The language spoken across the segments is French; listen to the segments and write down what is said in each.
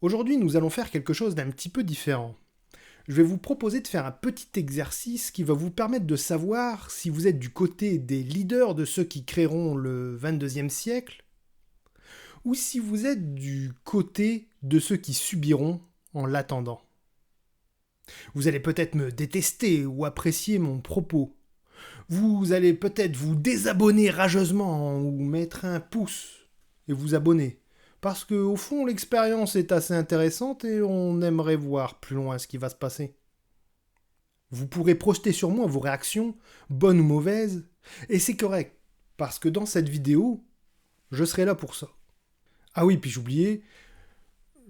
Aujourd'hui, nous allons faire quelque chose d'un petit peu différent. Je vais vous proposer de faire un petit exercice qui va vous permettre de savoir si vous êtes du côté des leaders de ceux qui créeront le 22e siècle, ou si vous êtes du côté de ceux qui subiront en l'attendant. Vous allez peut-être me détester ou apprécier mon propos. Vous allez peut-être vous désabonner rageusement ou mettre un pouce et vous abonner. Parce que au fond, l'expérience est assez intéressante et on aimerait voir plus loin ce qui va se passer. Vous pourrez projeter sur moi vos réactions, bonnes ou mauvaises, et c'est correct, parce que dans cette vidéo, je serai là pour ça. Ah oui, puis j'oubliais,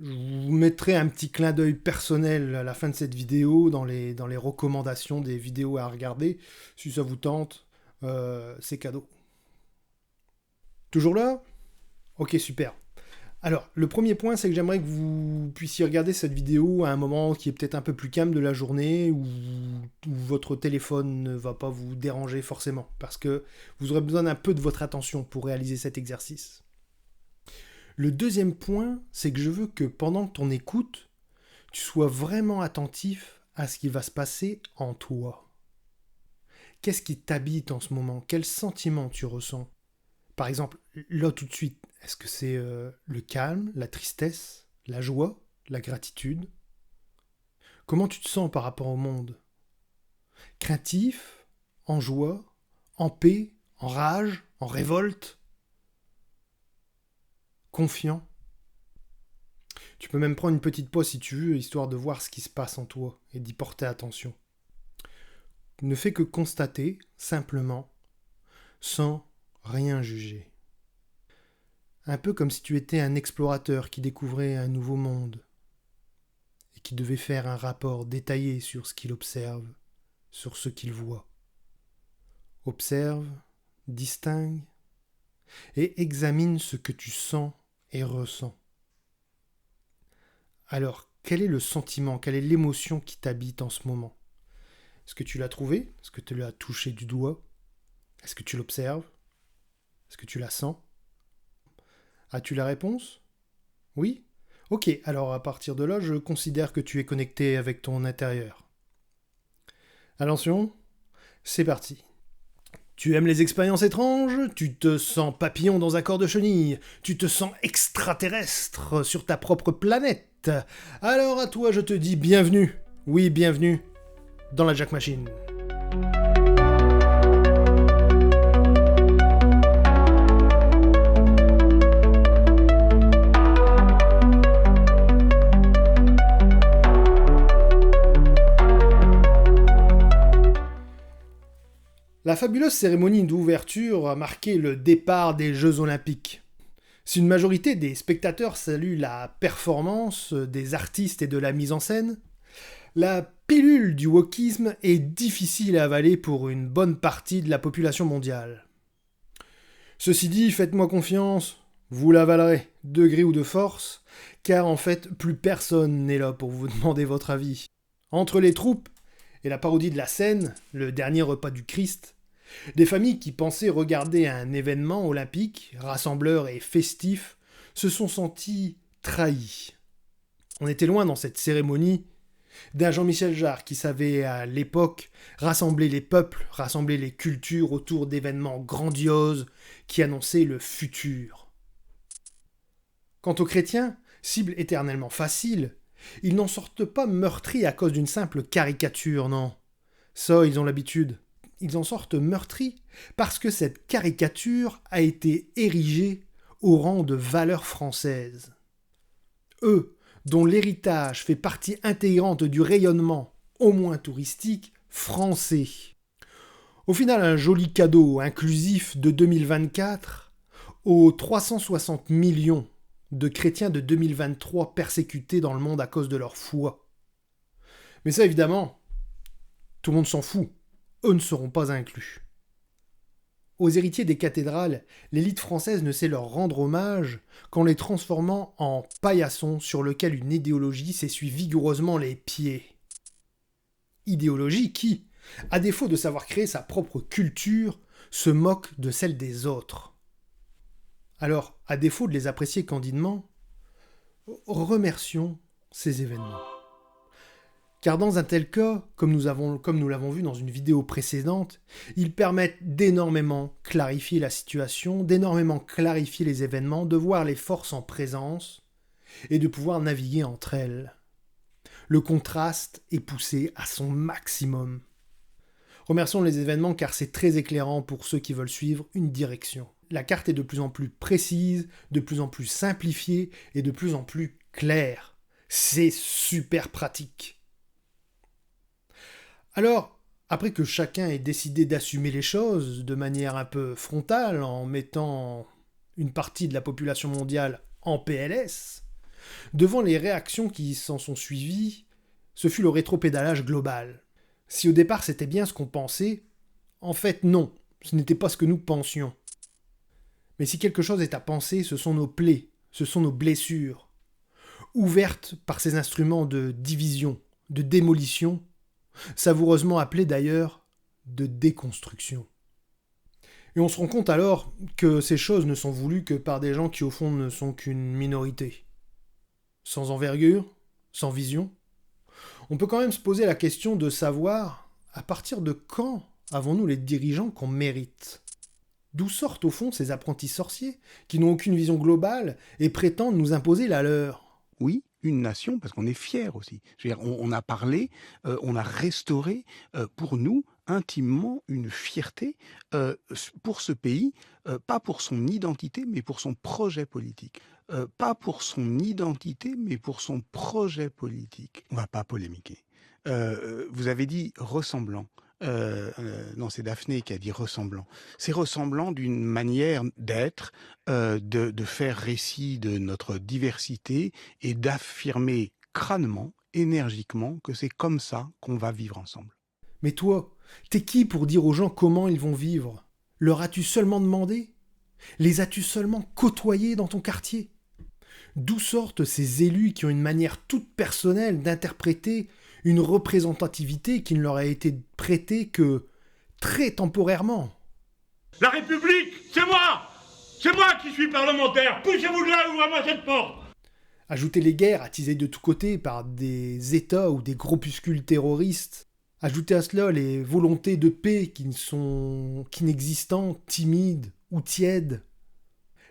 je vous mettrai un petit clin d'œil personnel à la fin de cette vidéo, dans les recommandations des vidéos à regarder. Si ça vous tente, c'est cadeau. Toujours là ? Ok, super. Alors, le premier point, c'est que j'aimerais que vous puissiez regarder cette vidéo à un moment qui est peut-être un peu plus calme de la journée, où votre téléphone ne va pas vous déranger forcément, parce que vous aurez besoin d'un peu de votre attention pour réaliser cet exercice. Le deuxième point, c'est que je veux que pendant ton écoute, tu sois vraiment attentif à ce qui va se passer en toi. Qu'est-ce qui t'habite en ce moment ? Quels sentiments tu ressens ? Par exemple, là tout de suite, est-ce que c'est le calme, la tristesse, la joie, la gratitude ? Comment tu te sens par rapport au monde ? Craintif, en joie, en paix, en rage, en révolte ? Confiant ? Tu peux même prendre une petite pause si tu veux, histoire de voir ce qui se passe en toi et d'y porter attention. Ne fais que constater, simplement, sans rien juger. Un peu comme si tu étais un explorateur qui découvrait un nouveau monde et qui devait faire un rapport détaillé sur ce qu'il observe, sur ce qu'il voit. Observe, distingue et examine ce que tu sens et ressens. Alors, quel est le sentiment, quelle est l'émotion qui t'habite en ce moment ? Est-ce que tu l'as trouvé ? Est-ce que tu l'as touché du doigt ? Est-ce que tu l'observes ? Est-ce que tu la sens ? As-tu la réponse ? Oui ? Ok, alors à partir de là, je considère que tu es connecté avec ton intérieur. Attention, c'est parti. Tu aimes les expériences étranges ? Tu te sens papillon dans un corps de chenille ? Tu te sens extraterrestre sur ta propre planète ? Alors à toi, je te dis bienvenue. Oui, bienvenue dans la Jack Machine. La fabuleuse cérémonie d'ouverture a marqué le départ des Jeux Olympiques. Si une majorité des spectateurs salue la performance des artistes et de la mise en scène, la pilule du wokisme est difficile à avaler pour une bonne partie de la population mondiale. Ceci dit, faites-moi confiance, vous l'avalerez, de gré ou de force, car en fait, plus personne n'est là pour vous demander votre avis. Entre les troupes et la parodie de la scène, le dernier repas du Christ, des familles qui pensaient regarder un événement olympique, rassembleur et festif, se sont senties trahies. On était loin dans cette cérémonie d'un Jean-Michel Jarre qui savait à l'époque rassembler les peuples, rassembler les cultures autour d'événements grandioses qui annonçaient le futur. Quant aux chrétiens, cible éternellement facile, ils n'en sortent pas meurtris à cause d'une simple caricature, non. Ça, ils ont l'habitude. Ils en sortent meurtris parce que cette caricature a été érigée au rang de valeur française. Eux, dont l'héritage fait partie intégrante du rayonnement, au moins touristique, français. Au final, un joli cadeau inclusif de 2024 aux 360 millions de chrétiens de 2023 persécutés dans le monde à cause de leur foi. Mais ça, évidemment, tout le monde s'en fout. Eux ne seront pas inclus. Aux héritiers des cathédrales, l'élite française ne sait leur rendre hommage qu'en les transformant en paillassons sur lesquels une idéologie s'essuie vigoureusement les pieds. Idéologie qui, à défaut de savoir créer sa propre culture, se moque de celle des autres. Alors, à défaut de les apprécier candidement, Remercions ces événements. Car dans un tel cas, comme nous l'avons vu dans une vidéo précédente, ils permettent d'énormément clarifier la situation, d'énormément clarifier les événements, de voir les forces en présence et de pouvoir naviguer entre elles. Le contraste est poussé à son maximum. Remercions les événements car c'est très éclairant pour ceux qui veulent suivre une direction. La carte est de plus en plus précise, de plus en plus simplifiée et de plus en plus claire. C'est super pratique. Alors, après que chacun ait décidé d'assumer les choses de manière un peu frontale en mettant une partie de la population mondiale en PLS, devant les réactions qui s'en sont suivies, ce fut le rétropédalage global. Si au départ c'était bien ce qu'on pensait, en fait non, ce n'était pas ce que nous pensions. Mais si quelque chose est à penser, ce sont nos plaies, ce sont nos blessures, ouvertes par ces instruments de division, de démolition, savoureusement appelés d'ailleurs de déconstruction. Et on se rend compte alors que ces choses ne sont voulues que par des gens qui au fond ne sont qu'une minorité. Sans envergure, sans vision. On peut quand même se poser la question de savoir à partir de quand avons-nous les dirigeants qu'on mérite ? D'où sortent au fond ces apprentis sorciers qui n'ont aucune vision globale et prétendent nous imposer la leur ? Oui, une nation, parce qu'on est fiers aussi. Je veux dire, on a parlé, on a restauré pour nous intimement une fierté pour ce pays, pas pour son identité, mais pour son projet politique. Pas pour son identité, mais pour son projet politique. On va pas polémiquer. Vous avez dit ressemblant. Non, c'est Daphné qui a dit ressemblant. C'est ressemblant d'une manière d'être, de faire récit de notre diversité et d'affirmer crânement, énergiquement, que c'est comme ça qu'on va vivre ensemble. Mais toi, t'es qui pour dire aux gens comment ils vont vivre ? Leur as-tu seulement demandé ? Les as-tu seulement côtoyés dans ton quartier ? D'où sortent ces élus qui ont une manière toute personnelle d'interpréter une représentativité qui ne leur a été prêtée que très temporairement ? La République, c'est moi! C'est moi qui suis parlementaire! Poussez-vous de là, ouvrez-moi cette porte! Ajouter les guerres attisées de tous côtés par des États ou des groupuscules terroristes, ajouter à cela les volontés de paix qui sont inexistantes, timides ou tièdes,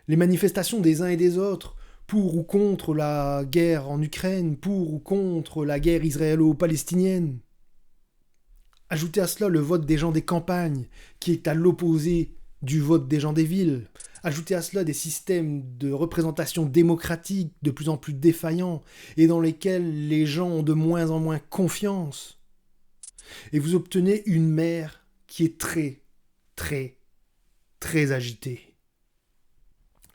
les manifestations des uns et des autres, pour ou contre la guerre en Ukraine, pour ou contre la guerre israélo-palestinienne. Ajoutez à cela le vote des gens des campagnes, qui est à l'opposé du vote des gens des villes. Ajoutez à cela des systèmes de représentation démocratique de plus en plus défaillants et dans lesquels les gens ont de moins en moins confiance. Et vous obtenez une mer qui est très, très, très agitée.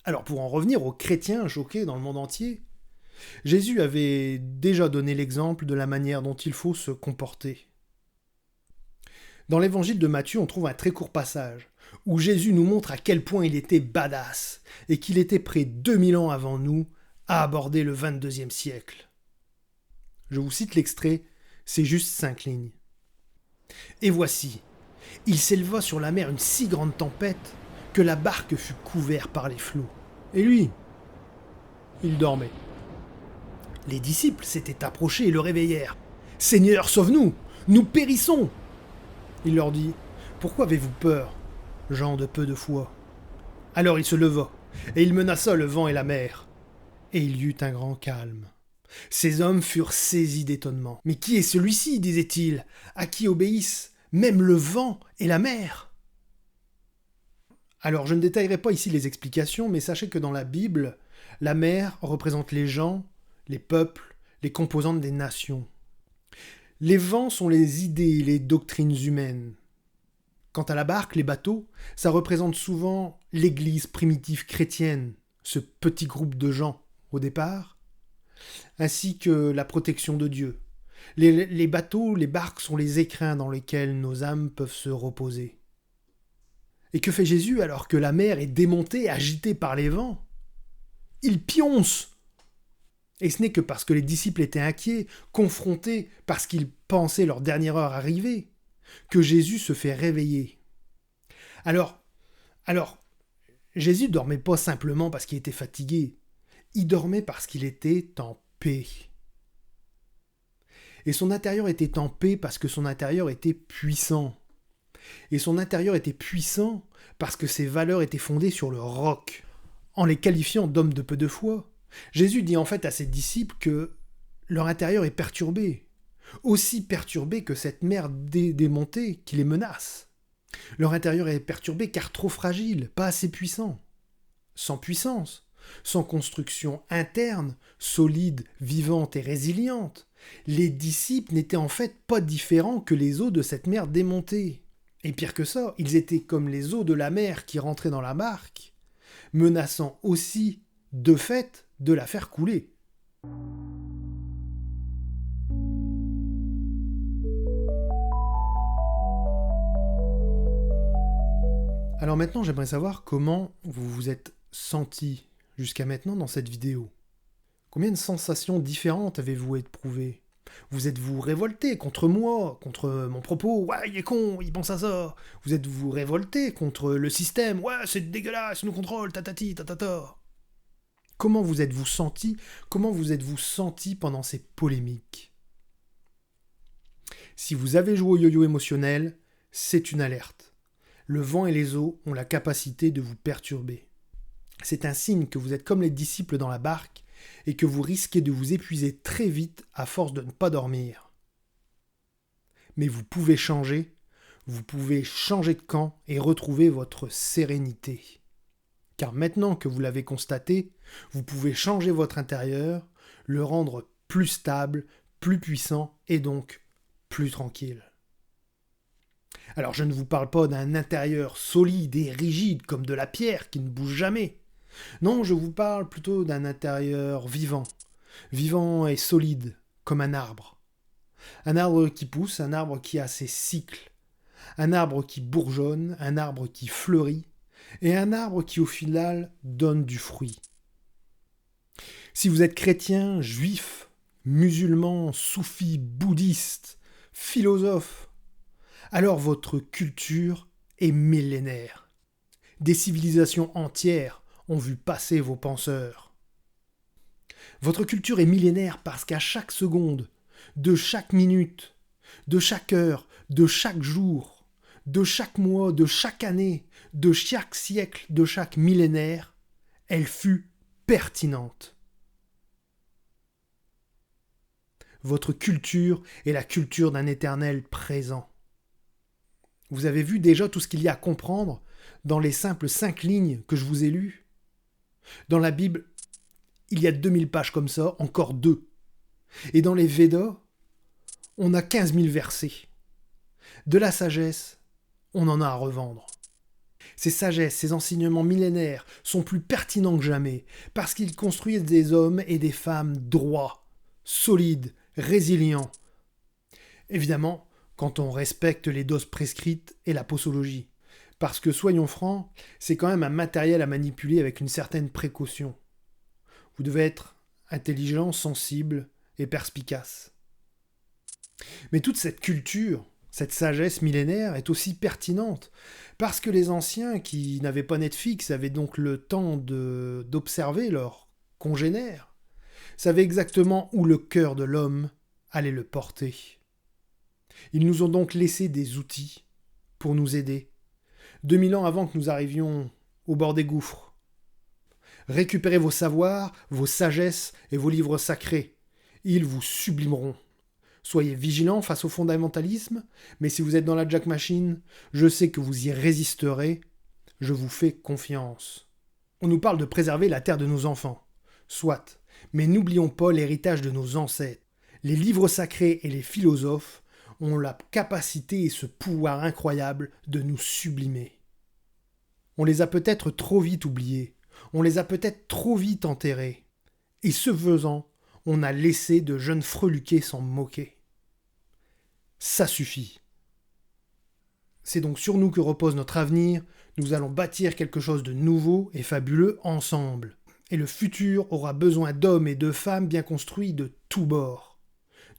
Alors pour en revenir aux chrétiens choqués dans le monde entier, Jésus avait déjà donné l'exemple de la manière dont il faut se comporter. Dans l'évangile de Matthieu, on trouve un très court passage où Jésus nous montre à quel point il était badass et qu'il était prêt 2000 ans avant nous à aborder le 22e siècle. Je vous cite l'extrait, c'est juste 5 lignes. « Et voici, il s'éleva sur la mer une si grande tempête que la barque fut couverte par les flots. Et lui, il dormait. Les disciples s'étaient approchés et le réveillèrent. « Seigneur, sauve-nous, nous périssons !» Il leur dit, « Pourquoi avez-vous peur, gens de peu de foi ?» Alors il se leva, et il menaça le vent et la mer. Et il y eut un grand calme. Ces hommes furent saisis d'étonnement. « Mais qui est celui-ci, disaient-ils, à qui obéissent même le vent et la mer ?» Alors, je ne détaillerai pas ici les explications, mais sachez que dans la Bible, la mer représente les gens, les peuples, les composantes des nations. Les vents sont les idées et les doctrines humaines. Quant à la barque, les bateaux, ça représente souvent l'église primitive chrétienne, ce petit groupe de gens, au départ, ainsi que la protection de Dieu. Les bateaux, les barques sont les écrins dans lesquels nos âmes peuvent se reposer. Et que fait Jésus alors que la mer est démontée, agitée par les vents ? Il pionce ! Et ce n'est que parce que les disciples étaient inquiets, confrontés, parce qu'ils pensaient leur dernière heure arriver, que Jésus se fait réveiller. Alors, Jésus ne dormait pas simplement parce qu'il était fatigué. y dormait parce qu'il était en paix. Et son intérieur était en paix parce que son intérieur était puissant. Et son intérieur était puissant parce que ses valeurs étaient fondées sur le roc. En les qualifiant d'hommes de peu de foi, Jésus dit en fait à ses disciples que leur intérieur est perturbé, aussi perturbé que cette mer démontée qui les menace. Leur intérieur est perturbé car trop fragile, pas assez puissant. Sans puissance, sans construction interne, solide, vivante et résiliente, les disciples n'étaient en fait pas différents que les eaux de cette mer démontée. Et pire que ça, ils étaient comme les eaux de la mer qui rentraient dans la barque, menaçant aussi, de fait, de la faire couler. Alors maintenant, j'aimerais savoir comment vous vous êtes senti jusqu'à maintenant dans cette vidéo. Combien de sensations différentes avez-vous éprouvé ? Vous êtes-vous révolté contre moi, contre mon propos ? Ouais, il est con, il pense à ça. Vous êtes-vous révolté contre le système ? Ouais, c'est dégueulasse, nous contrôle, tatati, tatata. Comment vous êtes-vous senti ? Comment vous êtes-vous senti pendant ces polémiques ? Si vous avez joué au yo-yo émotionnel, c'est une alerte. Le vent et les eaux ont la capacité de vous perturber. C'est un signe que vous êtes comme les disciples dans la barque et que vous risquez de vous épuiser très vite à force de ne pas dormir. Mais vous pouvez changer de camp et retrouver votre sérénité. Car maintenant que vous l'avez constaté, vous pouvez changer votre intérieur, le rendre plus stable, plus puissant et donc plus tranquille. Alors je ne vous parle pas d'un intérieur solide et rigide comme de la pierre qui ne bouge jamais. Non, je vous parle plutôt d'un intérieur vivant, vivant et solide comme un arbre. Un arbre qui pousse, un arbre qui a ses cycles, un arbre qui bourgeonne, un arbre qui fleurit, et un arbre qui au final donne du fruit. Si vous êtes chrétien, juif, musulman, soufi, bouddhiste, philosophe, alors votre culture est millénaire. Des civilisations entières ont vu passer vos penseurs. Votre culture est millénaire parce qu'à chaque seconde, de chaque minute, de chaque heure, de chaque jour, de chaque mois, de chaque année, de chaque siècle, de chaque millénaire, elle fut pertinente. Votre culture est la culture d'un éternel présent. Vous avez vu déjà tout ce qu'il y a à comprendre dans les simples 5 lignes que je vous ai lues ? Dans la Bible, il y a 2000 pages comme ça, encore 2. Et dans les Védas, on a 15 000 versets. De la sagesse, on en a à revendre. Ces sagesses, ces enseignements millénaires sont plus pertinents que jamais parce qu'ils construisent des hommes et des femmes droits, solides, résilients. Évidemment, quand on respecte les doses prescrites et la posologie. Parce que, soyons francs, c'est quand même un matériel à manipuler avec une certaine précaution. Vous devez être intelligent, sensible et perspicace. Mais toute cette culture, cette sagesse millénaire est aussi pertinente, parce que les anciens qui n'avaient pas Netflix avaient donc le temps d'observer leurs congénères, savaient exactement où le cœur de l'homme allait le porter. Ils nous ont donc laissé des outils pour nous aider, 2000 ans avant que nous arrivions au bord des gouffres. Récupérez vos savoirs, vos sagesses et vos livres sacrés. Ils vous sublimeront. Soyez vigilants face au fondamentalisme, mais si vous êtes dans la Jack Machine, je sais que vous y résisterez. Je vous fais confiance. On nous parle de préserver la terre de nos enfants. Soit, mais n'oublions pas l'héritage de nos ancêtres. Les livres sacrés et les philosophes ont la capacité et ce pouvoir incroyable de nous sublimer. On les a peut-être trop vite oubliés, on les a peut-être trop vite enterrés, et ce faisant, on a laissé de jeunes freluquets s'en moquer. Ça suffit. C'est donc sur nous que repose notre avenir, nous allons bâtir quelque chose de nouveau et fabuleux ensemble, et le futur aura besoin d'hommes et de femmes bien construits de tous bords.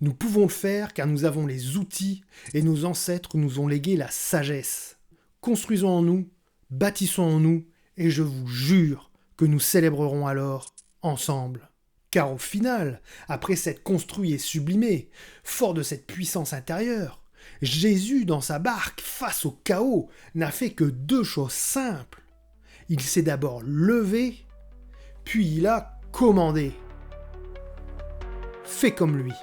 Nous pouvons le faire car nous avons les outils et nos ancêtres nous ont légué la sagesse. Construisons en nous, bâtissons en nous et je vous jure que nous célébrerons alors ensemble. Car au final, après s'être construit et sublimé, fort de cette puissance intérieure, Jésus dans sa barque, face au chaos, n'a fait que 2 choses simples. Il s'est d'abord levé, puis il a commandé. Fais comme lui.